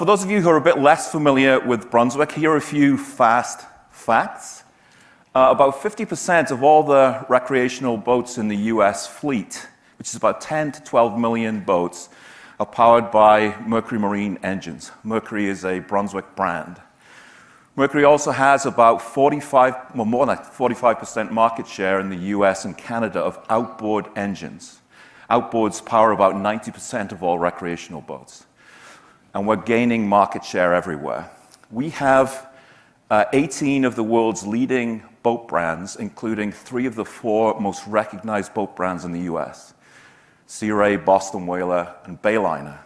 For those of you who are a bit less familiar with Brunswick, here are a few fast facts. About 50% of all the recreational boats in the US fleet, which is about 10 to 12 million boats, are powered by Mercury Marine engines. Mercury is a Brunswick brand. Mercury also has about more than 45% market share in the US and Canada of outboard engines. Outboards power about 90% of all recreational boats. And we're gaining market share everywhere. We have 18 of the world's leading boat brands, including 3 of the 4 most recognized boat brands in the US: Sea Ray, Boston Whaler, and Bayliner.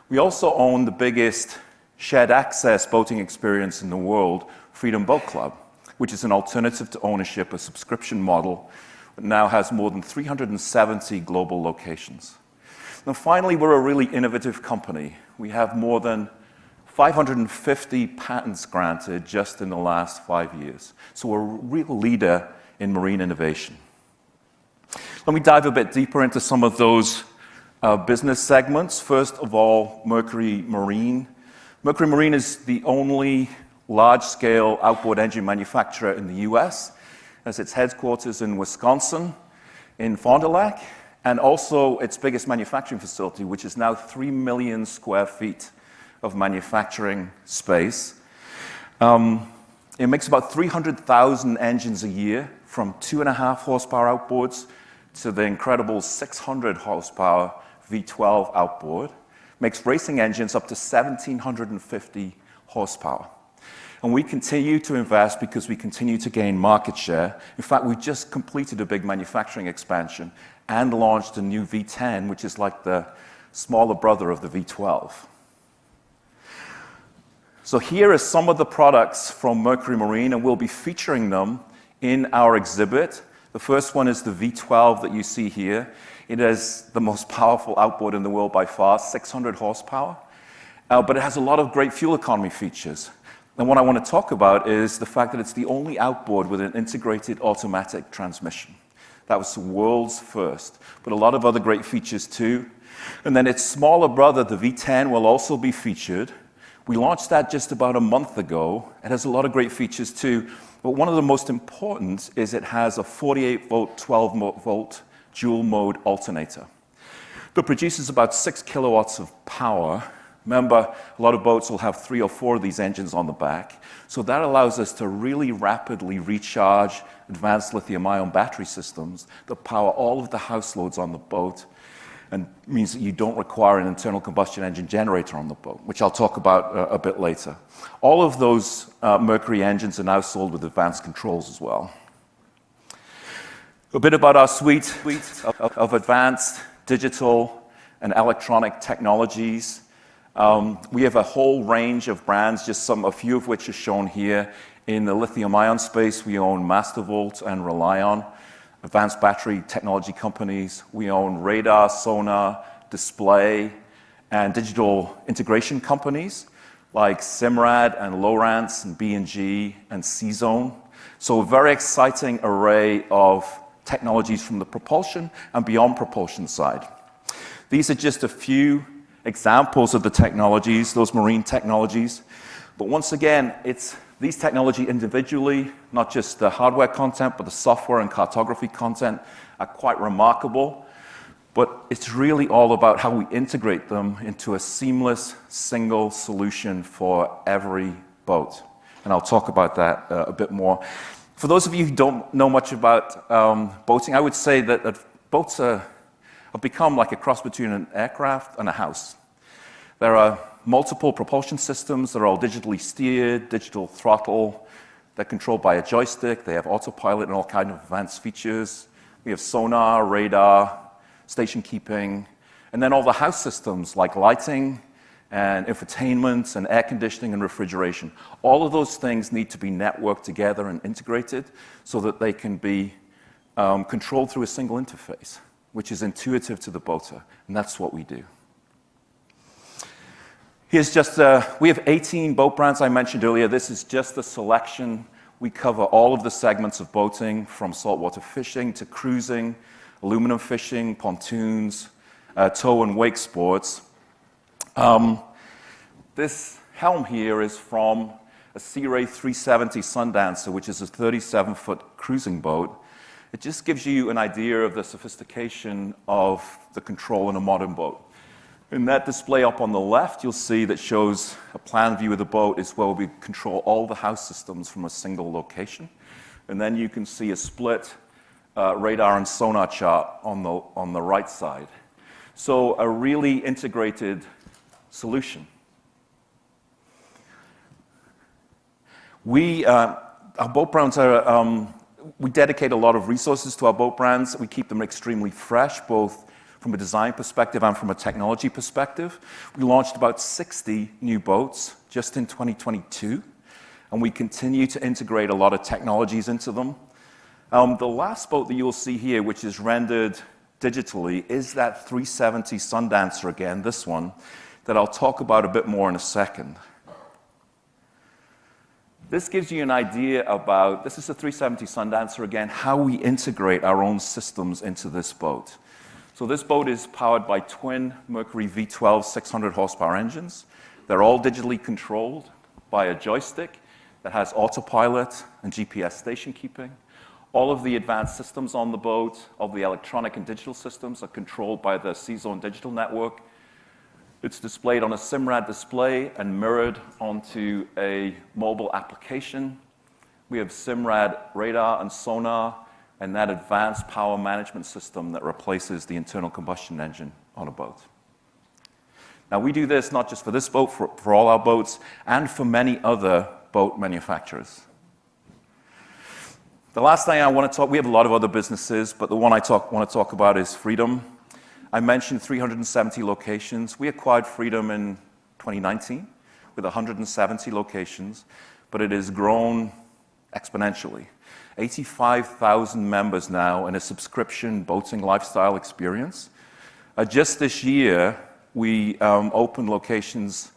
We also own the biggest shared access boating experience in the world, Freedom Boat Club, which is an alternative to ownership, a subscription model that now has more than 370 global locations. Now, finally, we're a really innovative company. We have more than 550 patents granted just in the last 5 years. So we're a real leader in marine innovation. Let me dive a bit deeper into some of those business segments. First of all, Mercury Marine. Mercury Marine is the only large-scale outboard engine manufacturer in the US. It has its headquarters in Wisconsin, in Fond du Lac, and also its biggest manufacturing facility, which is now 3 million square feet of manufacturing space. It makes about 300,000 engines a year, from 2.5 horsepower outboards to the incredible 600 horsepower V12 outboard. Makes racing engines up to 1,750 horsepower. And we continue to invest because we continue to gain market share. In fact, we just completed a big manufacturing expansion and launched a new V10, which is like the smaller brother of the V12. So here are some of the products from Mercury Marine, and we'll be featuring them in our exhibit. The first one is the V12 that you see here. It is the most powerful outboard in the world by far, 600 horsepower, but it has a lot of great fuel economy features. And what I want to talk about is the fact that it's the only outboard with an integrated automatic transmission. That was the world's first, but a lot of other great features too. And then its smaller brother, the V10, will also be featured. We launched that just about a month ago. It has a lot of great features too, but one of the most important is it has a 48-volt, 12-volt dual mode alternator that produces about 6 kilowatts of power. Remember, a lot of boats will have 3 or 4 of these engines on the back, so that allows us to really rapidly recharge advanced lithium-ion battery systems that power all of the house loads on the boat, and means that you don't require an internal combustion engine generator on the boat, which I'll talk about a bit later. All of those Mercury engines are now sold with advanced controls as well. A bit about our suite of advanced digital and electronic technologies. We have a whole range of brands, just a few of which are shown here. In the lithium-ion space, we own Mastervolt and Relion, advanced battery technology companies. We own radar, sonar, display, and digital integration companies like Simrad and Lowrance and B&G and CZone. So a very exciting array of technologies from the propulsion and beyond propulsion side. These are just a few examples of the technologies, those marine technologies. But once again, it's these technology individually, not just the hardware content, but the software and cartography content are quite remarkable. But it's really all about how we integrate them into a seamless, single solution for every boat. And I'll talk about that a bit more. For those of you who don't know much about boating, I would say that boats have become like a cross between an aircraft and a house. There are multiple propulsion systems. They're all digitally steered, digital throttle. They're controlled by a joystick. They have autopilot and all kinds of advanced features. We have sonar, radar, station keeping, and then all the house systems like lighting and infotainment and air conditioning and refrigeration. All of those things need to be networked together and integrated so that they can be controlled through a single interface, which is intuitive to the boater, and that's what we do. Here's just, we have 18 boat brands I mentioned earlier. This is just a selection. We cover all of the segments of boating, from saltwater fishing to cruising, aluminum fishing, pontoons, tow and wake sports. This helm here is from a Sea Ray 370 Sundancer, which is a 37-foot cruising boat. It just gives you an idea of the sophistication of the control in a modern boat. In that display up on the left, you'll see that shows a plan view of the boat is where we control all the house systems from a single location. And then you can see a split radar and sonar chart on the right side. So a really integrated solution. Our boat brands are, we dedicate a lot of resources to our boat brands. We keep them extremely fresh, both from a design perspective and from a technology perspective. We launched about 60 new boats just in 2022, and we continue to integrate a lot of technologies into them. The last boat that you'll see here, which is rendered digitally, is that 370 Sundancer again, this one, that I'll talk about a bit more in a second. This gives you an idea about, this is a 370 Sundancer again, how we integrate our own systems into this boat. So this boat is powered by twin Mercury V12 600 horsepower engines. They're all digitally controlled by a joystick that has autopilot and GPS station keeping. All of the advanced systems on the boat, all the electronic and digital systems, are controlled by the CZone digital network. It's displayed on a SIMRAD display and mirrored onto a mobile application. We have SIMRAD radar and sonar and that advanced power management system that replaces the internal combustion engine on a boat. Now, we do this not just for this boat, for all our boats, and for many other boat manufacturers. The last thing I want to talk, we have a lot of other businesses, but the one I want to talk about is Freedom. I mentioned 370 locations. We acquired Freedom in 2019 with 170 locations, but it has grown exponentially. 85,000 members now in a subscription boating lifestyle experience. Just this year, we opened locations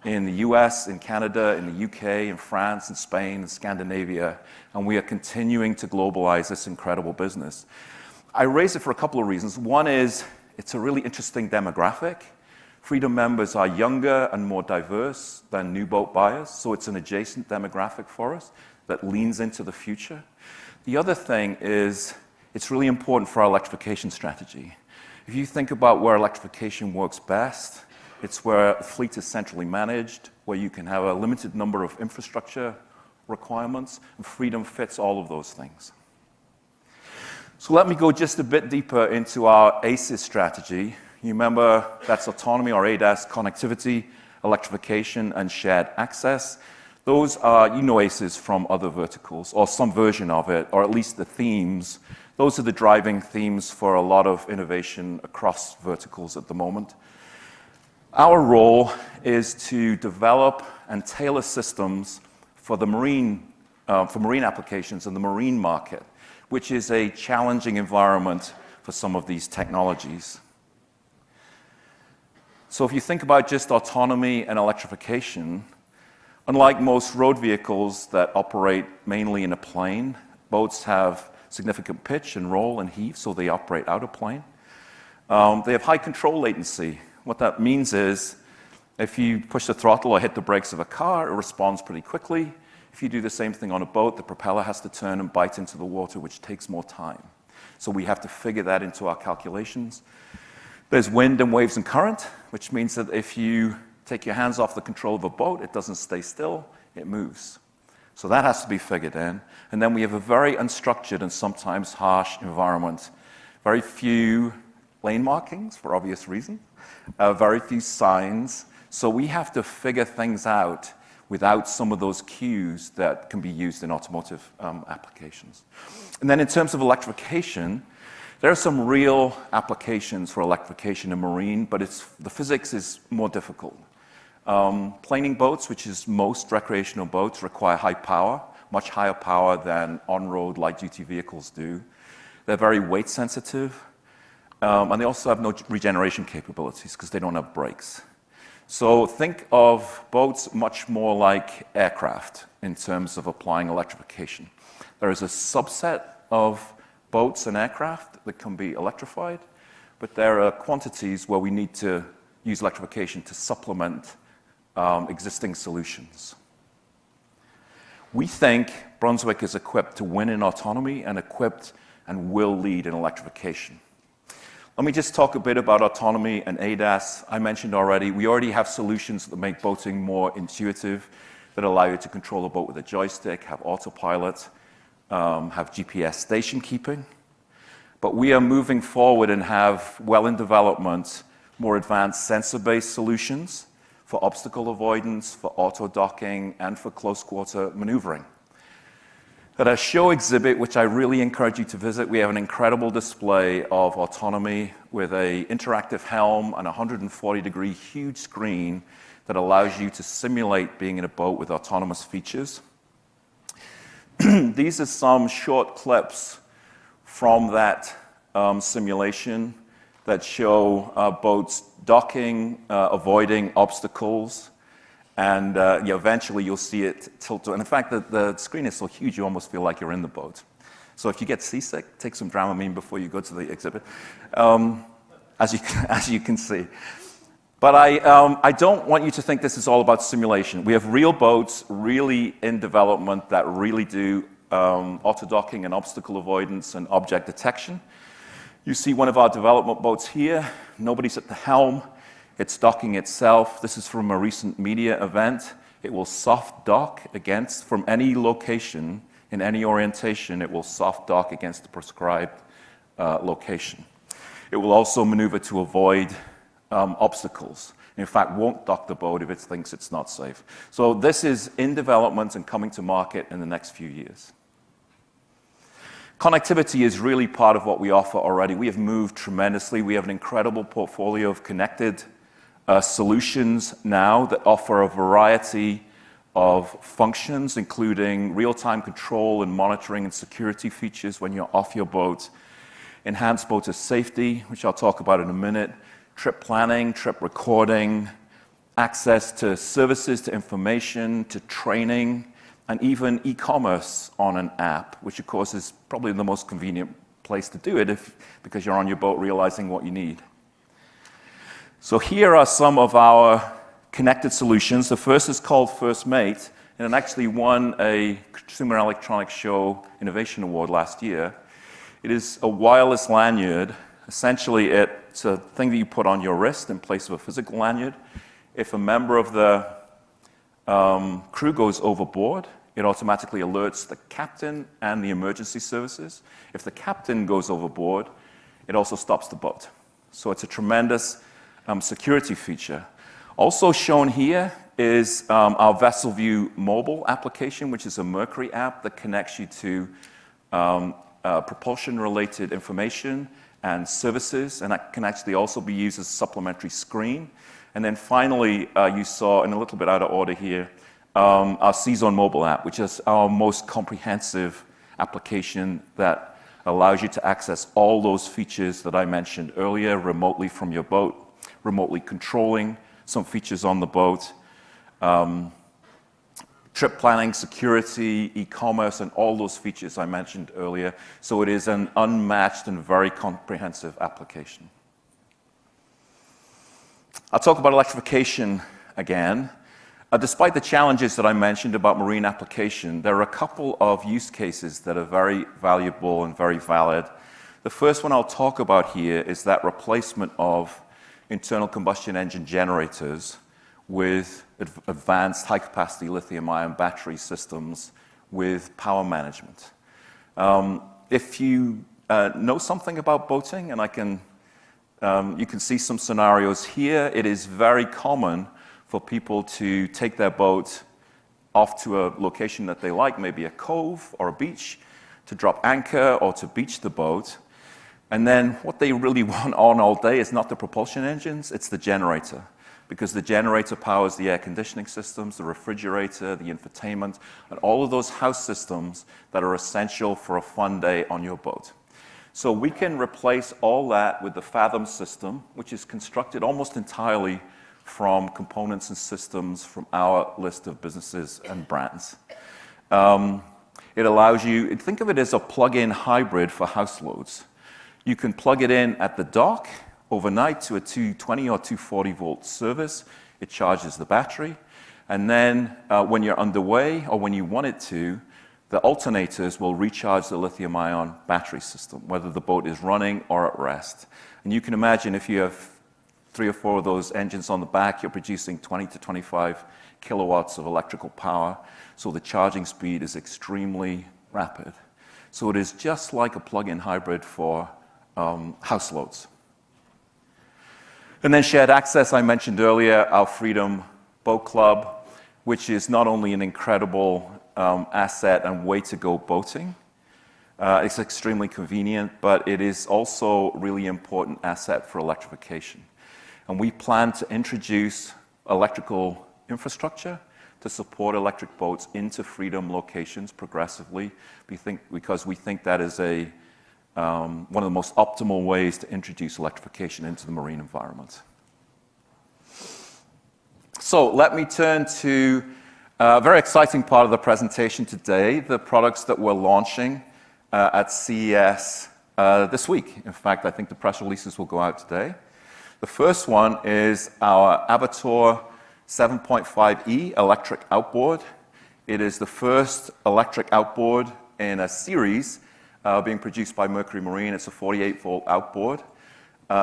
in the US, in Canada, in the UK, in France, in Spain, in Scandinavia, and we are continuing to globalize this incredible business. I raise it for a couple of reasons. One is it's a really interesting demographic. Freedom members are younger and more diverse than new boat buyers, so it's an adjacent demographic for us that leans into the future. The other thing is it's really important for our electrification strategy. If you think about where electrification works best, it's where a fleet is centrally managed, where you can have a limited number of infrastructure requirements, and Freedom fits all of those things. So let me go just a bit deeper into our ACES strategy. You remember that's autonomy or ADAS, connectivity, electrification, and shared access. Those are, you know, ACES from other verticals, or some version of it, or at least the themes. Those are the driving themes for a lot of innovation across verticals at the moment. Our role is to develop and tailor systems for the marine applications and the marine market, which is a challenging environment for some of these technologies. So if you think about just autonomy and electrification, unlike most road vehicles that operate mainly in a plane, boats have significant pitch and roll and heave, so they operate out of plane. They have high control latency. What that means is if you push the throttle or hit the brakes of a car, it responds pretty quickly. If you do the same thing on a boat, the propeller has to turn and bite into the water, which takes more time. So we have to figure that into our calculations. There's wind and waves and current, which means that if you take your hands off the control of a boat, it doesn't stay still, it moves. So that has to be figured in. And then we have a very unstructured and sometimes harsh environment. Very few lane markings, for obvious reasons. Very few signs. So we have to figure things out without some of those cues that can be used in automotive applications. And then in terms of electrification, there are some real applications for electrification in marine, but the physics is more difficult. Planing boats, which is most recreational boats, require high power, much higher power than on-road light-duty vehicles do. They're very weight sensitive, and they also have no regeneration capabilities because they don't have brakes. So think of boats much more like aircraft in terms of applying electrification. There is a subset of boats and aircraft that can be electrified, but there are quantities where we need to use electrification to supplement existing solutions. We think Brunswick is equipped to win in autonomy and equipped and will lead in electrification. Let me just talk a bit about autonomy and ADAS. I mentioned already, we already have solutions that make boating more intuitive, that allow you to control a boat with a joystick, have autopilot, have GPS station keeping. But we are moving forward and have, well in development, more advanced sensor-based solutions for obstacle avoidance, for auto-docking, and for close-quarter maneuvering. At our show exhibit, which I really encourage you to visit, we have an incredible display of autonomy with an interactive helm and a 140-degree huge screen that allows you to simulate being in a boat with autonomous features. These are some short clips from that simulation that show boats docking, avoiding obstacles, and eventually you'll see it tilt. And in fact, the screen is so huge you almost feel like you're in the boat. So if you get seasick, take some Dramamine before you go to the exhibit, as you can see. But I don't want you to think this is all about simulation. We have real boats really in development that really do auto-docking and obstacle avoidance and object detection. You see one of our development boats here. Nobody's at the helm. It's docking itself. This is from a recent media event. It will soft dock against, from any location, in any orientation, it will soft dock against the prescribed location. It will also maneuver to avoid obstacles. In fact, won't dock the boat if it thinks it's not safe. So this is in development and coming to market in the next few years. Connectivity is really part of what we offer already. We have moved tremendously. We have an incredible portfolio of connected solutions now that offer a variety of functions, including real-time control and monitoring and security features when you're off your boat, enhanced boater safety, which I'll talk about in a minute, trip planning, trip recording, access to services, to information, to training, and even e-commerce on an app, which of course is probably the most convenient place to do it because you're on your boat realizing what you need. So here are some of our connected solutions. The first is called First Mate, and it actually won a Consumer Electronics Show Innovation Award last year. It is a wireless lanyard. Essentially, it's a thing that you put on your wrist in place of a physical lanyard. If a member of the crew goes overboard, it automatically alerts the captain and the emergency services. If the captain goes overboard, it also stops the boat. So it's a tremendous security feature. Also shown here is our Vessel View mobile application, which is a Mercury app that connects you to propulsion-related information and services, and that can actually also be used as a supplementary screen. And then finally, you saw, in a little bit out of order here, our CZone mobile app, which is our most comprehensive application that allows you to access all those features that I mentioned earlier remotely from your boat, remotely controlling some features on the boat, trip planning, security, e-commerce, and all those features I mentioned earlier. So it is an unmatched and very comprehensive application. I'll talk about electrification again. Despite the challenges that I mentioned about marine application, there are a couple of use cases that are very valuable and very valid. The first one I'll talk about here is that replacement of internal combustion engine generators with advanced high-capacity lithium-ion battery systems with power management. If you know something about boating, and you can see some scenarios here, it is very common for people to take their boat off to a location that they like, maybe a cove or a beach, to drop anchor or to beach the boat. And then what they really want on all day is not the propulsion engines, it's the generator. Because the generator powers the air conditioning systems, the refrigerator, the infotainment, and all of those house systems that are essential for a fun day on your boat. So we can replace all that with the Fathom system, which is constructed almost entirely from components and systems from our list of businesses and brands. It allows you, think of it as a plug-in hybrid for house loads. You can plug it in at the dock overnight to a 220 or 240 volt service. it charges the battery. And then when you're underway or when you want it to, the alternators will recharge the lithium-ion battery system, whether the boat is running or at rest. And you can imagine if you have 3 or 4 of those engines on the back, you're producing 20 to 25 kilowatts of electrical power, so the charging speed is extremely rapid. So it is just like a plug-in hybrid for house loads. And then shared access, I mentioned earlier, our Freedom Boat Club, which is not only an incredible asset and way to go boating, it's extremely convenient, but it is also a really important asset for electrification. And we plan to introduce electrical infrastructure to support electric boats into Freedom locations progressively, because we think that is one of the most optimal ways to introduce electrification into the marine environment. So let me turn to a very exciting part of the presentation today, the products that we're launching at CES this week. In fact, I think the press releases will go out today. The first one is our Avator 7.5e electric outboard. It is the first electric outboard in a series being produced by Mercury Marine. It's a 48-volt outboard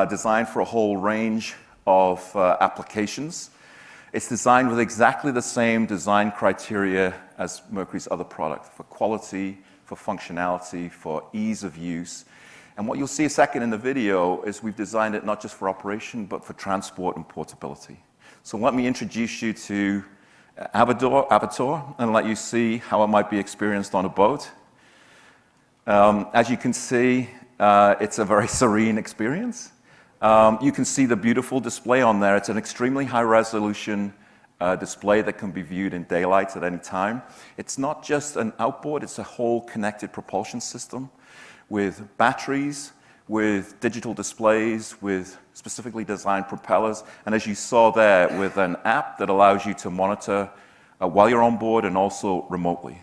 designed for a whole range of applications. It's designed with exactly the same design criteria as Mercury's other products, for quality, for functionality, for ease of use. And what you'll see a second in the video is we've designed it not just for operation, but for transport and portability. So let me introduce you to Avator and let you see how it might be experienced on a boat. As you can see, it's a very serene experience. You can see the beautiful display on there. It's an extremely high-resolution display that can be viewed in daylight at any time. It's not just an outboard, it's a whole connected propulsion system with batteries, with digital displays, with specifically designed propellers, and as you saw there, with an app that allows you to monitor while you're on board and also remotely.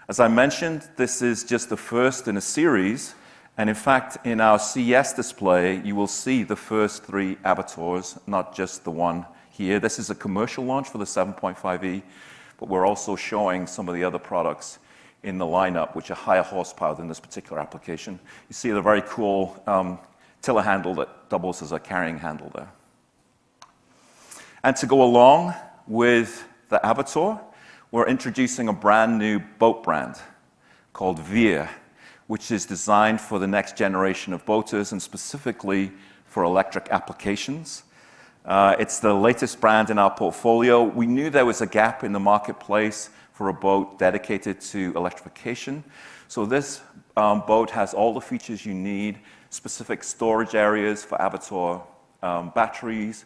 As I mentioned, this is just the first in a series, and in fact, in our CES display, you will see the first 3 Avators, not just the one here. This is a commercial launch for the 7.5e, but we're also showing some of the other products in the lineup, which are higher horsepower than this particular application. You see the very cool tiller handle that doubles as a carrying handle there. And to go along with the Avator, we're introducing a brand new boat brand called Veer, which is designed for the next generation of boaters and specifically for electric applications. It's the latest brand in our portfolio. We knew there was a gap in the marketplace for a boat dedicated to electrification. So this boat has all the features you need, specific storage areas for Avator batteries,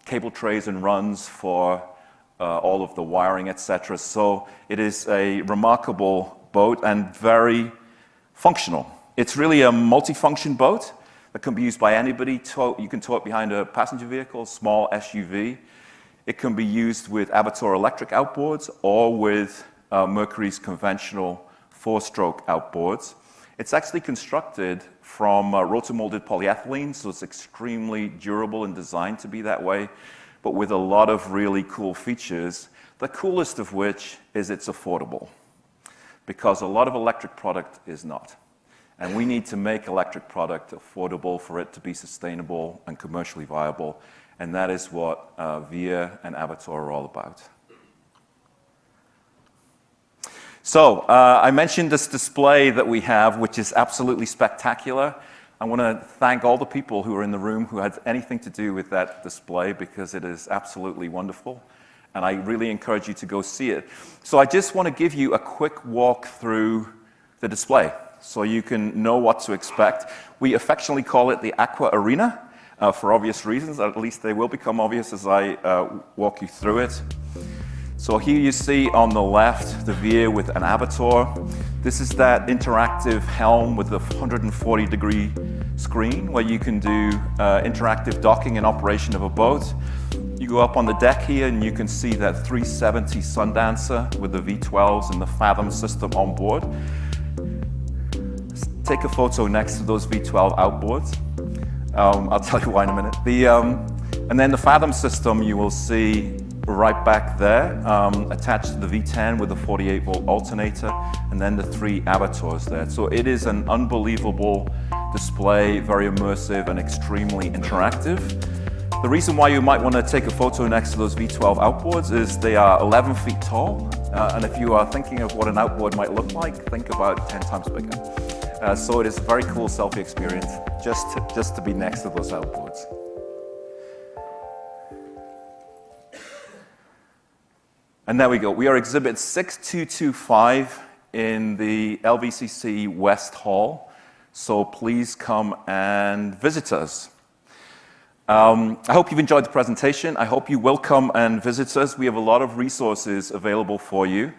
cable trays and runs for all of the wiring, etc. So it is a remarkable boat and very functional. It's really a multifunction boat that can be used by anybody. You can tow it behind a passenger vehicle, small SUV. It can be used with Avator electric outboards or with Mercury's conventional 4-stroke outboards. It's actually constructed from rotomolded polyethylene, so it's extremely durable and designed to be that way, but with a lot of really cool features, the coolest of which is it's affordable, because a lot of electric product is not. And we need to make electric product affordable for it to be sustainable and commercially viable. And that is what Veer and Avator are all about. So I mentioned this display that we have, which is absolutely spectacular. I want to thank all the people who are in the room who had anything to do with that display, because it is absolutely wonderful. And I really encourage you to go see it. So I just want to give you a quick walk through the display so you can know what to expect. We affectionately call it the Aqua Arena. For obvious reasons, at least they will become obvious as I walk you through it. So here you see on the left the Veer with an Avator. This is that interactive helm with the 140-degree screen where you can do interactive docking and operation of a boat. You go up on the deck here and you can see that 370 Sundancer with the V12s and the Fathom system on board. Let's take a photo next to those V12 outboards. I'll tell you why in a minute. And then the Fathom system you will see right back there, attached to the V10 with the 48-volt alternator, and then the 3 abattoirs there. So it is an unbelievable display, very immersive and extremely interactive. The reason why you might want to take a photo next to those V12 outboards is they are 11 feet tall, and if you are thinking of what an outboard might look like, think about 10 times bigger. So it is a very cool selfie experience just to be next to those outboards. And there we go. We are exhibit 6225 in the LVCC West Hall. So please come and visit us. I hope you've enjoyed the presentation. I hope you will come and visit us. We have a lot of resources available for you.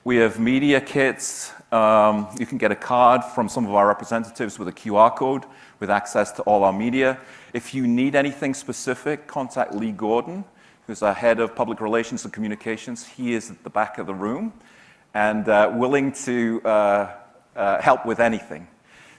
We have media kits. You can get a card from some of our representatives with a QR code with access to all our media. If you need anything specific, contact Lee Gordon, who's our head of public relations and communications. He is at the back of the room and willing to help with anything.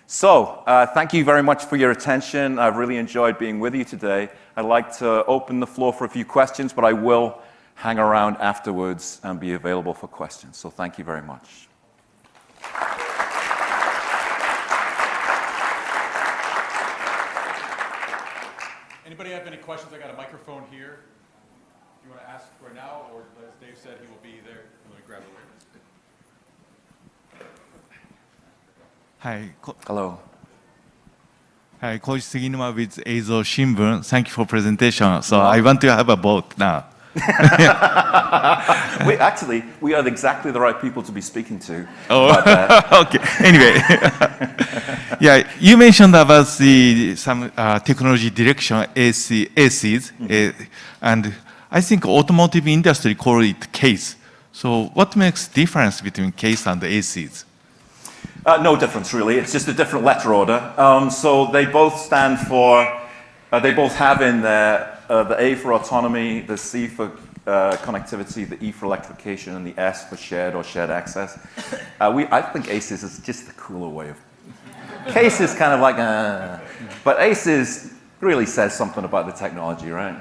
So thank you very much for your attention. I've really enjoyed being with you today. I'd like to open the floor for a few questions, but I will hang around afterwards and be available for questions. So thank you very much. Anybody have any questions? I got a microphone here. You want to ask for now, or as Dave said, he will be there. Let me grab it. Hi. Hello. Hi, Coach Suginuma with Eizo Shimbun. Thank you for presentation. So I want to have a boat now. We are exactly the right people to be speaking to. Oh, but, okay. Anyway, yeah, you mentioned about some technology direction, ACs, and I think automotive industry call it case. So what makes difference between case and ACs? No difference, really. It's just a different letter order. So they both stand for, they both have in there the A for autonomy, the C for connectivity, the E for electrification, and the S for shared or shared access. I think ACES is just a cooler way of... Case is kind of like, but ACES really says something about the technology, right?